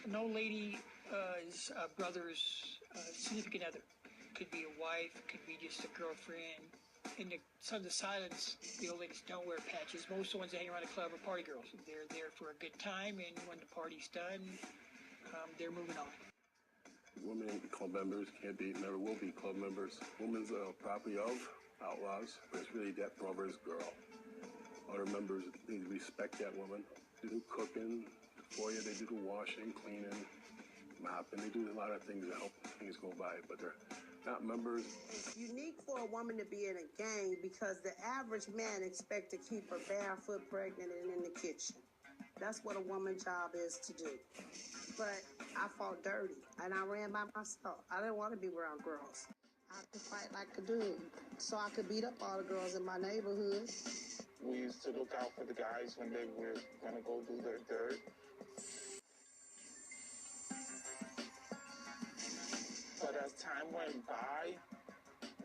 An old lady is a brother's significant other. Could be a wife, could be just a girlfriend. In the Sons of Silence, the old ladies don't wear patches. Most of the ones that hang around the club are party girls. They're there for a good time, and when the party's done, they're moving on. Women club members can't be, never will be club members. Women's property of outlaws, but it's really that brother's girl. Other members need to respect that woman. They do cooking for you, they do the washing, cleaning, mopping. They do a lot of things to help things go by, but they're not members. It's unique for a woman to be in a gang because the average man expects to keep her barefoot, pregnant, and in the kitchen. That's what a woman's job is to do. But I fought dirty, and I ran by myself. I didn't want to be around girls. I had to fight like a dude, so I could beat up all the girls in my neighborhood. We used to look out for the guys when they were going to go do their dirt. But as time went by,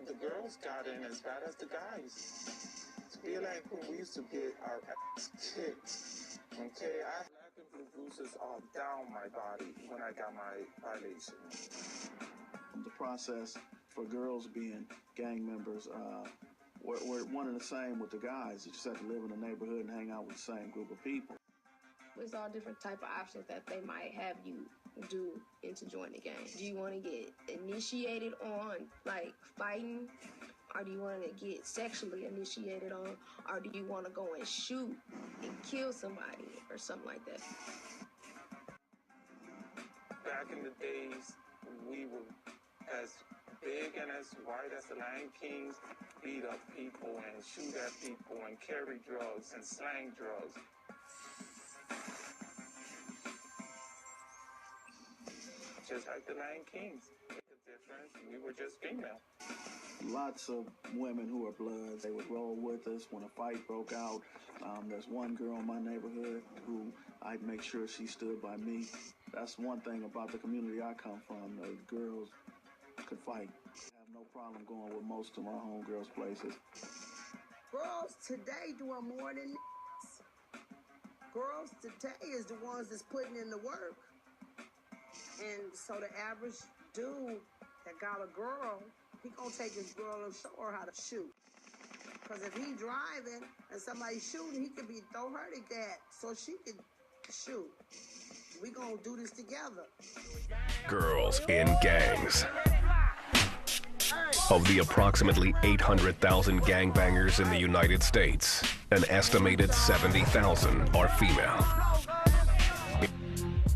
the girls got in as bad as the guys. To be like when we used to get our ass kicked. Okay, I had black and blue bruises all down my body when I got my violation. The process for girls being gang members, we're one and the same with the guys. You just have to live in the neighborhood and hang out with the same group of people. There's all different type of options that they might have you do into join the gang. Do you want to get initiated on, like, fighting? Or do you want to get sexually initiated on? Or do you want to go and shoot and kill somebody or something like that? Back in the days, we were as big and as white as the Lion Kings, beat up people and shoot at people and carry drugs and slang drugs. Just like the Lion Kings. Make a difference. We were just female. Lots of women who are bloods, they would roll with us when a fight broke out. There's one girl in my neighborhood who I'd make sure she stood by me. That's one thing about the community I come from. The girls could fight. I have no problem going with most of my homegirls' places. Girls today doing more than this. Girls today is the ones that's putting in the work. And so the average dude that got a girl, he gonna take his girl and show her how to shoot. Because if he driving and somebody shooting, he could throw her to that so she could shoot. We gonna do this together. Girls in gangs. Of the approximately 800,000 gangbangers in the United States, an estimated 70,000 are female.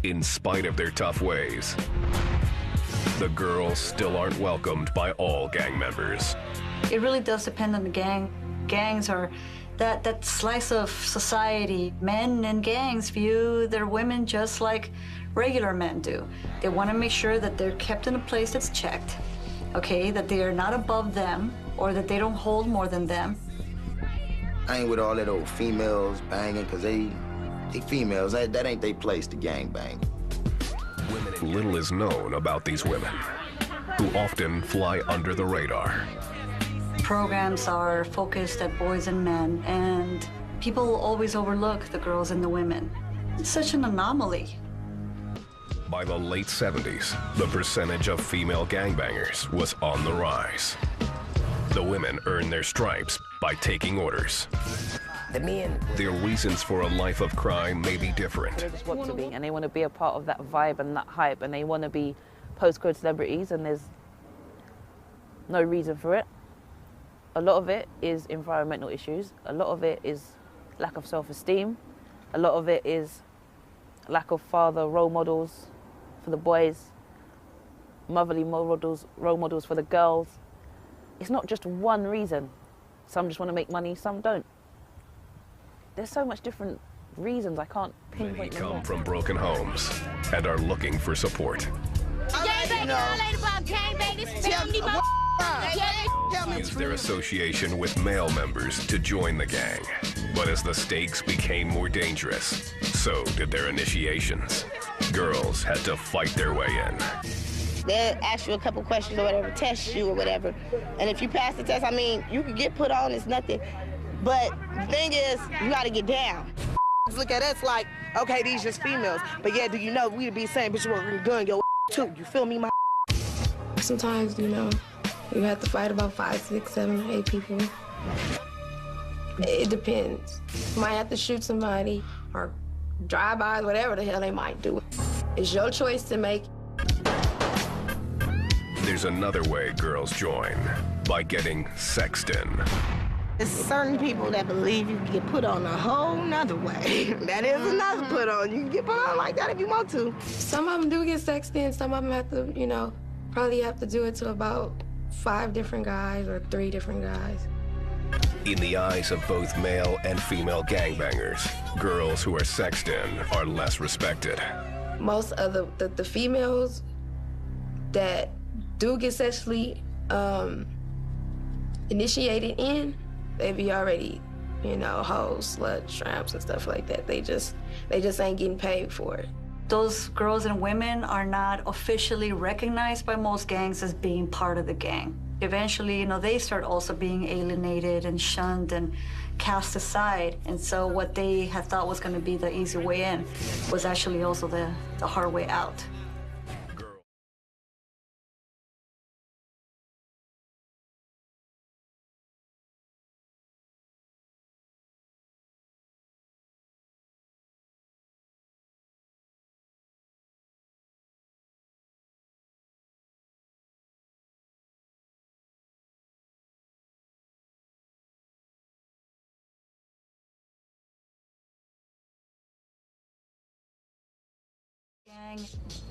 In spite of their tough ways, the girls still aren't welcomed by all gang members. It really does depend on the gang. Gangs are that slice of society. Men in gangs view their women just like regular men do. They want to make sure that they're kept in a place that's checked, okay, that they are not above them or that they don't hold more than them. I ain't with all that old females banging, because they females, that ain't their place to gang bang. Little is known about these women, who often fly under the radar. Programs are focused at boys and men, and people always overlook the girls and the women. It's such an anomaly. By the late 70s, the percentage of female gangbangers was on the rise. The women earned their stripes by taking orders. The men, their reasons for a life of crime may be different. They just want to be, and they want to be a part of that vibe and that hype, and they want to be postcode celebrities, and there's no reason for it. A lot of it is environmental issues. A lot of it is lack of self-esteem. A lot of it is lack of father role models for the boys, motherly role models for the girls. It's not just one reason. Some just want to make money, some don't. There's so much different reasons, I can't pinpoint them. Many come from broken homes and are looking for support. Use their association with male members to join the gang. But as the stakes became more dangerous, so did their initiations. Girls had to fight their way in. They'll ask you a couple questions or whatever, test you or whatever. And if you pass the test, I mean, you can get put on, it's nothing. But the thing is, you gotta get down. look at us like, okay, these just females. But yeah, do you know we'd be saying, bitch, you want to gun your too. You feel me, my? Sometimes, you know, you have to fight about 5, 6, 7, 8 people. It depends. You might have to shoot somebody or drive-bys, whatever the hell they might do. It's your choice to make. There's another way girls join, by getting sexed in. There's certain people that believe you can get put on a whole nother way. That is another put on. You can get put on like that if you want to. Some of them do get sexed in. Some of them have to, you know, probably have to do it to about 5 different guys or 3 different guys. In the eyes of both male and female gangbangers, girls who are sexed in are less respected. Most of the females that do get sexually initiated in, they be already, you know, hoes, sluts, tramps, and stuff like that. They just ain't getting paid for it. Those girls and women are not officially recognized by most gangs as being part of the gang. Eventually, you know, they start also being alienated and shunned and cast aside. And so what they had thought was going to be the easy way in was actually also the hard way out.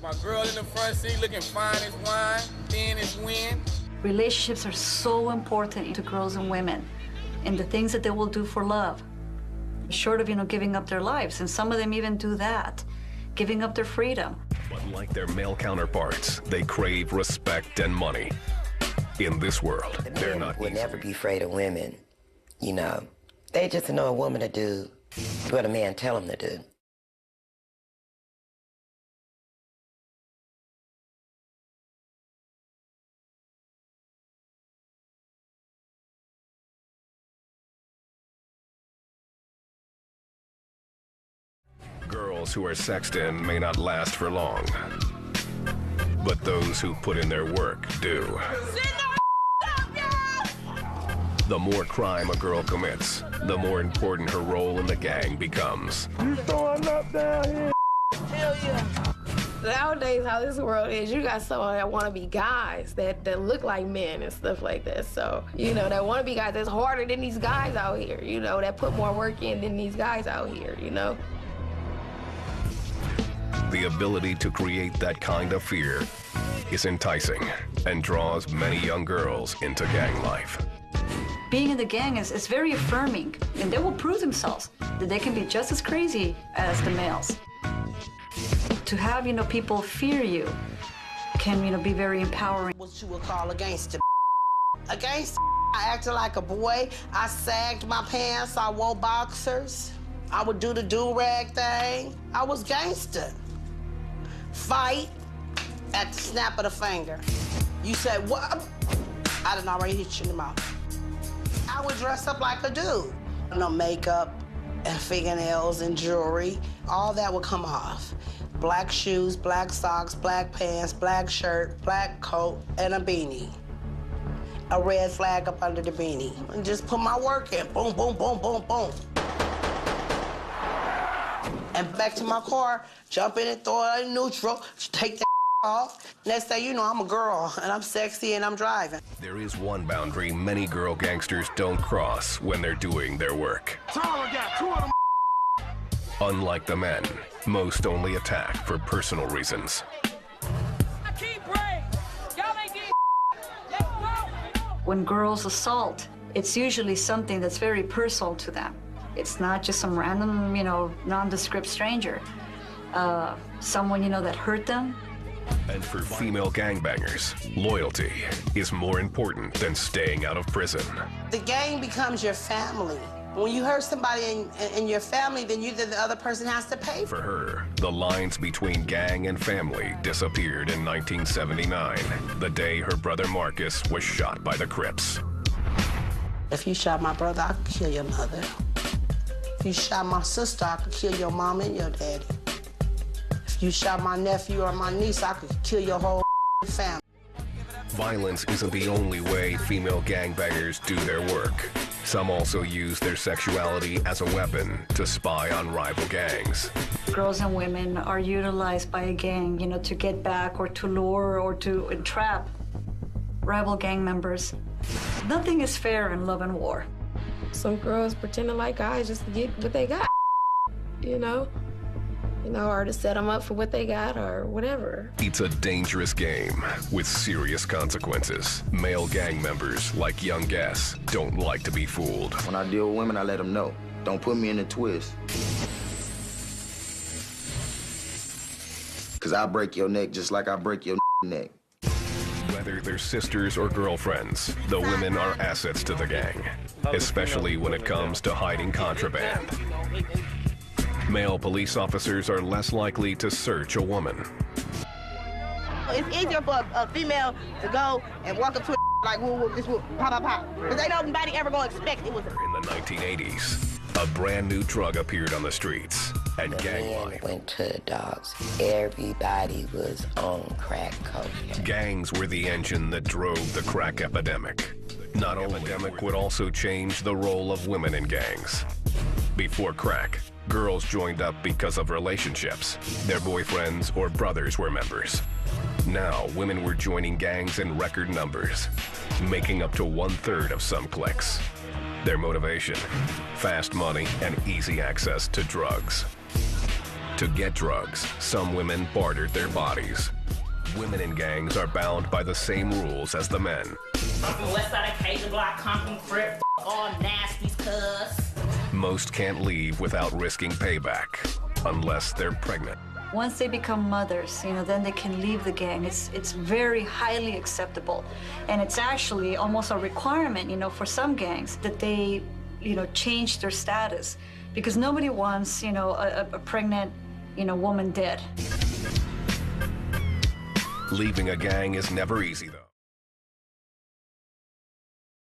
My girl in the front seat looking fine as wine, thin as wind. Relationships are so important to girls and women and the things that they will do for love. Short of, you know, giving up their lives, and some of them even do that, giving up their freedom. But like their male counterparts, they crave respect and money. In this world, they're not would never be afraid of women, you know. They just know a woman to do what a man tell them to do. Girls who are sexed in may not last for long, but those who put in their work do. The more crime a girl commits, the more important her role in the gang becomes. You throwing up down here? Hell yeah. Nowadays, how this world is, you got someone that want to be guys that look like men and stuff like that. So, you know, that want to be guys that's harder than these guys out here, you know, that put more work in than these guys out here, you know. The ability to create that kind of fear is enticing and draws many young girls into gang life. Being in the gang is very affirming, and they will prove themselves that they can be just as crazy as the males. To have, you know, people fear you can, you know, be very empowering. What you would call a gangster. A gangster, I acted like a boy. I sagged my pants, I wore boxers. I would do the do-rag thing. I was gangster. Fight at the snap of the finger. You said, what? I done already hit you in the mouth. I would dress up like a dude. No makeup and fingernails and jewelry. All that would come off. Black shoes, black socks, black pants, black shirt, black coat, and a beanie. A red flag up under the beanie. And just put my work in. Boom, boom, boom, boom, boom. And back to my car, jump in and throw it in neutral, take that off. Next thing you know, I'm a girl, and I'm sexy, and I'm driving. There is one boundary many girl gangsters don't cross when they're doing their work. Unlike the men, most only attack for personal reasons. When girls assault, it's usually something that's very personal to them. It's not just some random, you know, nondescript stranger. Someone, you know, that hurt them. And for female gangbangers, loyalty is more important than staying out of prison. The gang becomes your family. When you hurt somebody in your family, then the other person has to pay. For her, the lines between gang and family disappeared in 1979, the day her brother Marcus was shot by the Crips. If you shot my brother, I'll kill your mother. If you shot my sister, I could kill your mom and your daddy. If you shot my nephew or my niece, I could kill your whole family. Violence isn't the only way female gangbangers do their work. Some also use their sexuality as a weapon to spy on rival gangs. Girls and women are utilized by a gang, you know, to get back or to lure or to entrap rival gang members. Nothing is fair in love and war. Some girls pretending like guys just to get what they got, you know, or to set them up for what they got or whatever. It's a dangerous game with serious consequences. Male gang members, like young Guess, don't like to be fooled. When I deal with women, I let them know. Don't put me in a twist. Because I'll break your neck just like I break your neck. Whether they're sisters or girlfriends, the women are assets to the gang, especially when it comes to hiding contraband. Male police officers are less likely to search a woman. It's easier for a female to go and walk up to like, woo, this woo, pop, pop, pop. Because ain't nobody ever gonna expect it was a... In the 1980s, a brand new drug appeared on the streets, and gang life went to the dogs. Everybody was on crack cocaine. Gangs were the engine that drove the crack epidemic. Not only epidemic would also change the role of women in gangs. Before crack, girls joined up because of relationships. Their boyfriends or brothers were members. Now, women were joining gangs in record numbers, making up to 1/3 of some cliques. Their motivation, fast money and easy access to drugs. To get drugs, some women bartered their bodies. Women in gangs are bound by the same rules as the men. I'm from West Side of Cajun Block, Compton, Crip, all nasties, cuz. Most can't leave without risking payback, unless they're pregnant. Once they become mothers, you know, then they can leave the gang. It's very highly acceptable. And it's actually almost a requirement, you know, for some gangs that they, you know, change their status. Because nobody wants, you know, a pregnant, you know, woman dead. Leaving a gang is never easy, though.